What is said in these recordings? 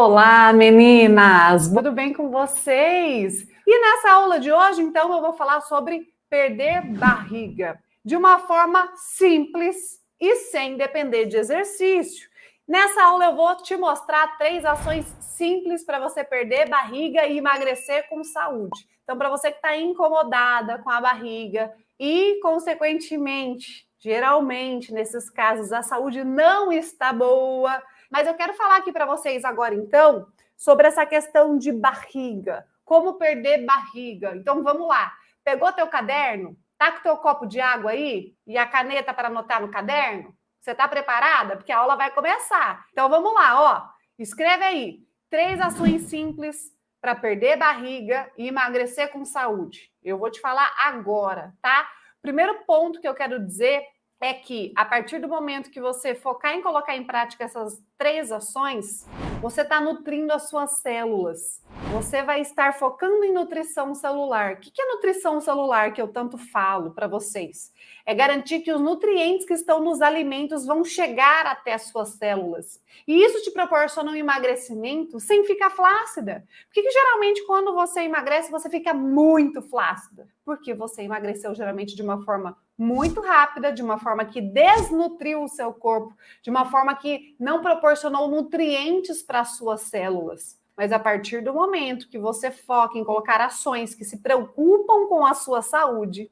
Olá, meninas! Tudo bem com vocês? E nessa aula de hoje, então, eu vou falar sobre perder barriga de uma forma simples e sem depender de exercício. Nessa aula eu vou te mostrar 3 ações simples para você perder barriga e emagrecer com saúde. Então, para você que está incomodada com a barriga e, consequentemente, geralmente, nesses casos, a saúde não está boa, mas eu quero falar aqui para vocês agora, então, sobre essa questão de barriga. Como perder barriga. Então, vamos lá. Pegou teu caderno? Tá com teu copo de água aí? E a caneta para anotar no caderno? Você tá preparada? Porque a aula vai começar. Então, vamos lá, ó. Escreve aí. 3 ações simples para perder barriga e emagrecer com saúde. Eu vou te falar agora, tá? Primeiro ponto que eu quero dizer é que, a partir do momento que você focar em colocar em prática essas 3 ações, você está nutrindo as suas células. Você vai estar focando em nutrição celular. O que é nutrição celular que eu tanto falo para vocês? É garantir que os nutrientes que estão nos alimentos vão chegar até as suas células. E isso te proporciona um emagrecimento sem ficar flácida. Por que geralmente quando você emagrece, você fica muito flácida? Porque você emagreceu geralmente de uma forma muito rápida, de uma forma que desnutriu o seu corpo, de uma forma que não proporcionou nutrientes para as suas células. Mas a partir do momento que você foca em colocar ações que se preocupam com a sua saúde,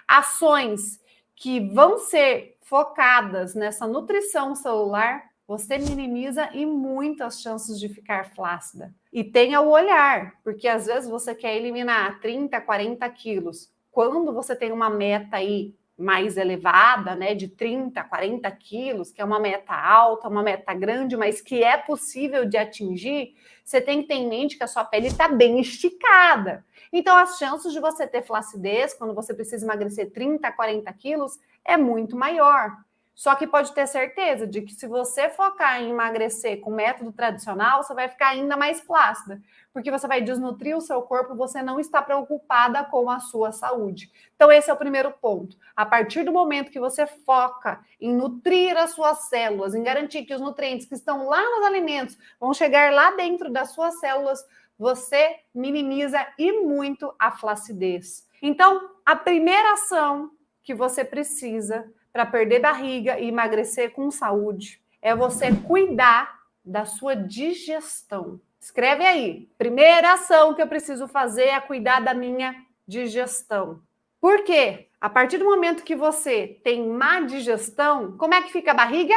ações que vão ser focadas nessa nutrição celular, você minimiza e muito as chances de ficar flácida. E tenha o olhar, porque às vezes você quer eliminar 30, 40 quilos. Quando você tem uma meta aí mais elevada, né, de 30, 40 quilos, que é uma meta alta, uma meta grande, mas que é possível de atingir, você tem que ter em mente que a sua pele está bem esticada. Então, as chances de você ter flacidez, quando você precisa emagrecer 30, 40 quilos, é muito maior. Só que pode ter certeza de que se você focar em emagrecer com método tradicional, você vai ficar ainda mais flácida, porque você vai desnutrir o seu corpo, você não está preocupada com a sua saúde. Então esse é o primeiro ponto. A partir do momento que você foca em nutrir as suas células, em garantir que os nutrientes que estão lá nos alimentos vão chegar lá dentro das suas células, você minimiza e muito a flacidez. Então, a primeira ação que você precisa para perder barriga e emagrecer com saúde é você cuidar da sua digestão. Escreve aí. Primeira ação que eu preciso fazer é cuidar da minha digestão. Por quê? A partir do momento que você tem má digestão, como é que fica a barriga?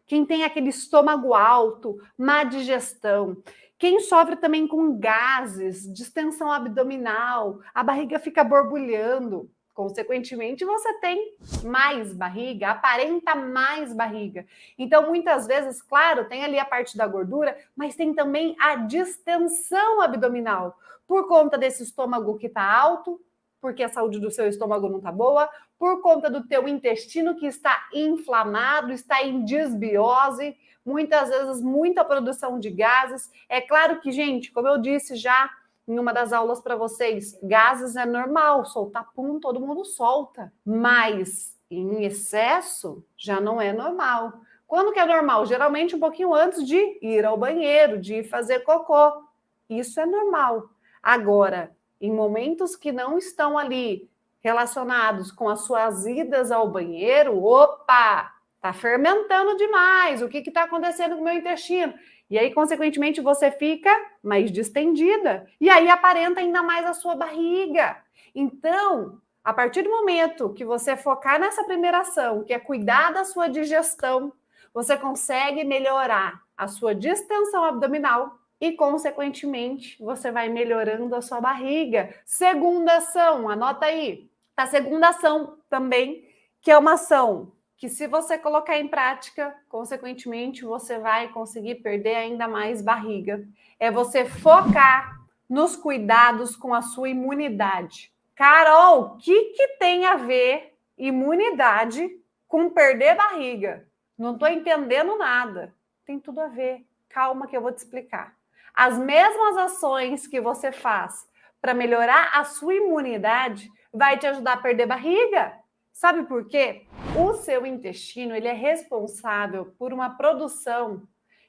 Quem tem aquele estômago alto, má digestão. Quem sofre também com gases, distensão abdominal, a barriga fica borbulhando. Consequentemente, você tem mais barriga, aparenta mais barriga. Então, muitas vezes, claro, tem ali a parte da gordura, mas tem também a distensão abdominal. Por conta desse estômago que está alto, porque a saúde do seu estômago não está boa, por conta do teu intestino que está inflamado, está em desbiose, muitas vezes muita produção de gases. É claro que, gente, como eu disse já em uma das aulas para vocês, gases é normal, soltar pum, todo mundo solta, mas em excesso já não é normal. Quando que é normal? Geralmente um pouquinho antes de ir ao banheiro, de ir fazer cocô. Isso é normal. Agora, em momentos que não estão ali relacionados com as suas idas ao banheiro, opa, tá fermentando demais, o que está acontecendo com o meu intestino? E aí, consequentemente, você fica mais distendida. E aí aparenta ainda mais a sua barriga. Então, a partir do momento que você focar nessa primeira ação, que é cuidar da sua digestão, você consegue melhorar a sua distensão abdominal e, consequentemente, você vai melhorando a sua barriga. Segunda ação, anota aí. A segunda ação também, que é uma ação que, se você colocar em prática, consequentemente, você vai conseguir perder ainda mais barriga. É você focar nos cuidados com a sua imunidade. Carol, o que tem a ver imunidade com perder barriga? Não estou entendendo nada. Tem tudo a ver. Calma que eu vou te explicar. As mesmas ações que você faz para melhorar a sua imunidade vai te ajudar a perder barriga. Sabe por quê? O seu intestino ele é responsável por uma produção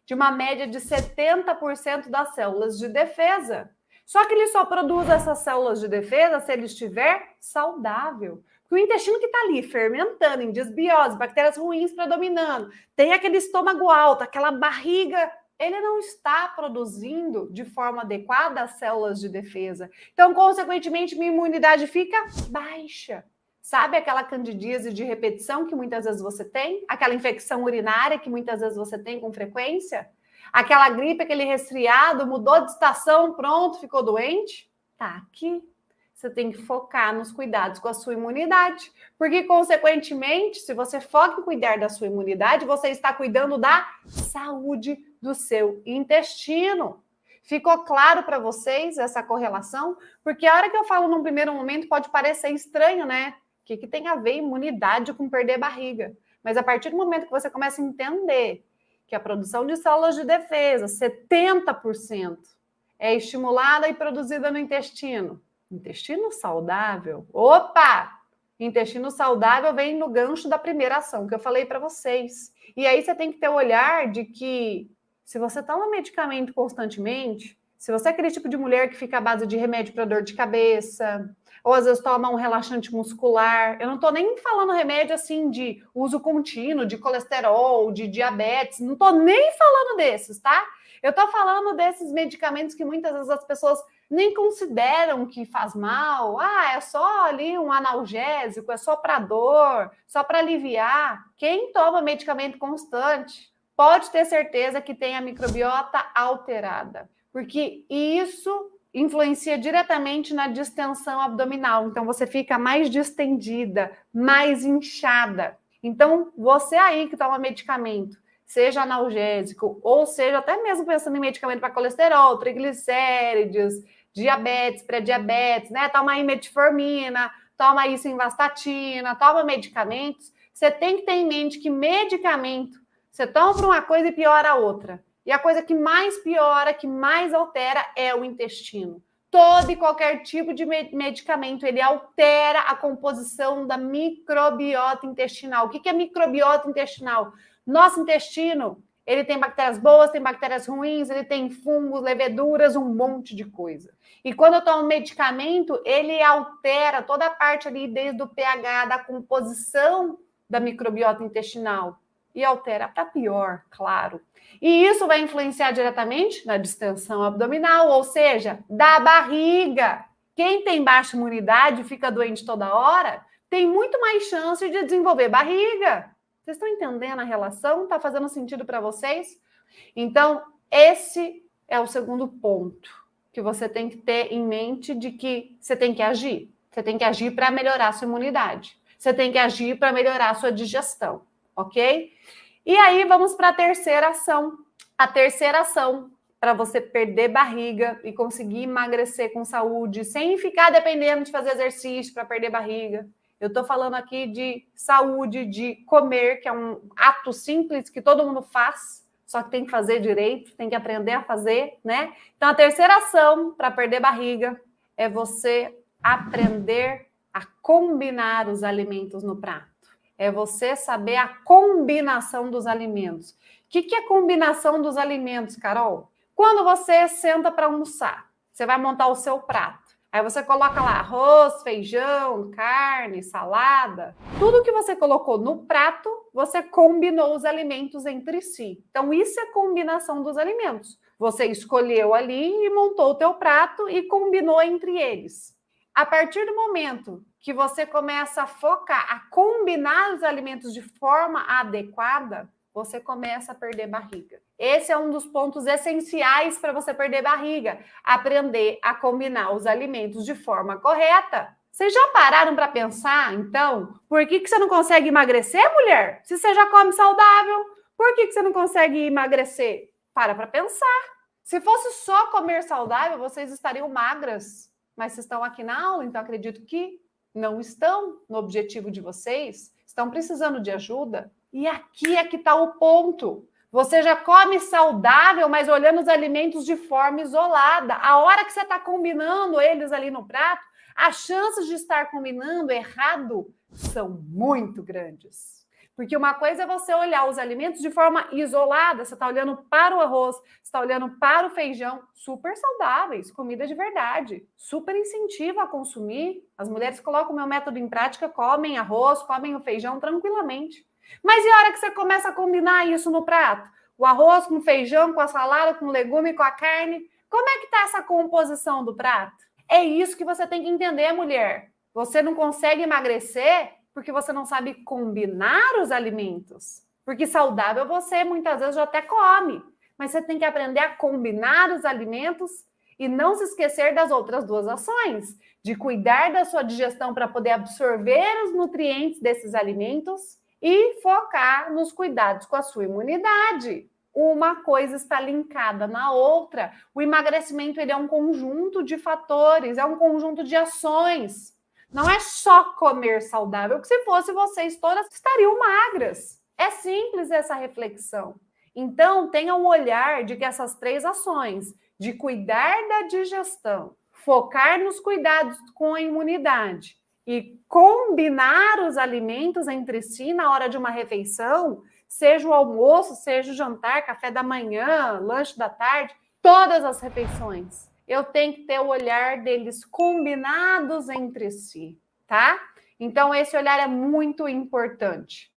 de uma média de 70% das células de defesa. Só que ele só produz essas células de defesa se ele estiver saudável. Porque o intestino que está ali fermentando, em desbiose, bactérias ruins predominando, tem aquele estômago alto, aquela barriga, ele não está produzindo de forma adequada as células de defesa. Então, consequentemente, minha imunidade fica baixa. Sabe aquela candidíase de repetição que muitas vezes você tem? Aquela infecção urinária que muitas vezes você tem com frequência? Aquela gripe, aquele resfriado, mudou de estação, pronto, ficou doente? Tá aqui. Você tem que focar nos cuidados com a sua imunidade. Porque, consequentemente, se você foca em cuidar da sua imunidade, você está cuidando da saúde do seu intestino. Ficou claro para vocês essa correlação? Porque a hora que eu falo num primeiro momento pode parecer estranho, né? O que tem a ver imunidade com perder barriga? Mas a partir do momento que você começa a entender que a produção de células de defesa, 70%, é estimulada e produzida no intestino. Intestino saudável? Opa! Intestino saudável vem no gancho da primeira ação que eu falei para vocês. E aí você tem que ter o olhar de que se você toma medicamento constantemente, se você é aquele tipo de mulher que fica à base de remédio para dor de cabeça, ou às vezes toma um relaxante muscular. Eu não estou nem falando remédio assim de uso contínuo, de colesterol, de diabetes, não estou nem falando desses, tá? Eu estou falando desses medicamentos que muitas vezes as pessoas nem consideram que faz mal. Ah, é só ali um analgésico, é só para dor, só para aliviar. Quem toma medicamento constante pode ter certeza que tem a microbiota alterada, porque isso influencia diretamente na distensão abdominal. Então, você fica mais distendida, mais inchada. Então, você aí que toma medicamento, seja analgésico, ou seja, até mesmo pensando em medicamento para colesterol, triglicéridos, diabetes, pré-diabetes, né? Toma aí metformina, toma aí simvastatina, toma medicamentos. Você tem que ter em mente que medicamento, você toma para uma coisa e piora a outra. E a coisa que mais piora, que mais altera é o intestino. Todo e qualquer tipo de medicamento, ele altera a composição da microbiota intestinal. O que é microbiota intestinal? Nosso intestino, ele tem bactérias boas, tem bactérias ruins, ele tem fungos, leveduras, um monte de coisa. E quando eu tomo medicamento, ele altera toda a parte ali, desde o pH, da composição da microbiota intestinal. E altera para pior, claro. E isso vai influenciar diretamente na distensão abdominal, ou seja, da barriga. Quem tem baixa imunidade, fica doente toda hora, tem muito mais chance de desenvolver barriga. Vocês estão entendendo a relação? Está fazendo sentido para vocês? Então, esse é o segundo ponto que você tem que ter em mente, de que você tem que agir. Você tem que agir para melhorar a sua imunidade. Você tem que agir para melhorar a sua digestão, ok? E aí, vamos para a terceira ação. A terceira ação para você perder barriga e conseguir emagrecer com saúde, sem ficar dependendo de fazer exercício para perder barriga. Eu estou falando aqui de saúde, de comer, que é um ato simples que todo mundo faz, só que tem que fazer direito, tem que aprender a fazer, né? Então, a terceira ação para perder barriga é você aprender a combinar os alimentos no prato. É você saber a combinação dos alimentos. O que é combinação dos alimentos, Carol? Quando você senta para almoçar, você vai montar o seu prato. Aí você coloca lá arroz, feijão, carne, salada. Tudo que você colocou no prato, você combinou os alimentos entre si. Então, isso é combinação dos alimentos. Você escolheu ali e montou o teu prato e combinou entre eles. A partir do momento que você começa a focar, a combinar os alimentos de forma adequada, você começa a perder barriga. Esse é um dos pontos essenciais para você perder barriga. Aprender a combinar os alimentos de forma correta. Vocês já pararam para pensar, então, por que você não consegue emagrecer, mulher? Se você já come saudável, por que você não consegue emagrecer? Para pensar. Se fosse só comer saudável, vocês estariam magras. Mas vocês estão aqui na aula, então acredito que não estão no objetivo de vocês, estão precisando de ajuda. E aqui é que está o ponto. Você já come saudável, mas olhando os alimentos de forma isolada. A hora que você está combinando eles ali no prato, as chances de estar combinando errado são muito grandes. Porque uma coisa é você olhar os alimentos de forma isolada, você está olhando para o arroz, você está olhando para o feijão, super saudáveis, comida de verdade, super incentivo a consumir. As mulheres colocam o meu método em prática, comem arroz, comem o feijão tranquilamente. Mas e a hora que você começa a combinar isso no prato? O arroz com o feijão, com a salada, com o legume, com a carne. Como é que está essa composição do prato? É isso que você tem que entender, mulher. Você não consegue emagrecer porque você não sabe combinar os alimentos. Porque saudável você muitas vezes já até come, mas você tem que aprender a combinar os alimentos e não se esquecer das outras duas ações, de cuidar da sua digestão para poder absorver os nutrientes desses alimentos e focar nos cuidados com a sua imunidade. Uma coisa está linkada na outra. O emagrecimento ele é um conjunto de fatores, é um conjunto de ações. Não é só comer saudável, porque se fosse vocês todas estariam magras. É simples essa reflexão. Então, tenha um olhar de que essas 3 ações, de cuidar da digestão, focar nos cuidados com a imunidade e combinar os alimentos entre si na hora de uma refeição, seja o almoço, seja o jantar, café da manhã, lanche da tarde, todas as refeições. Eu tenho que ter o olhar deles combinados entre si, tá? Então, esse olhar é muito importante.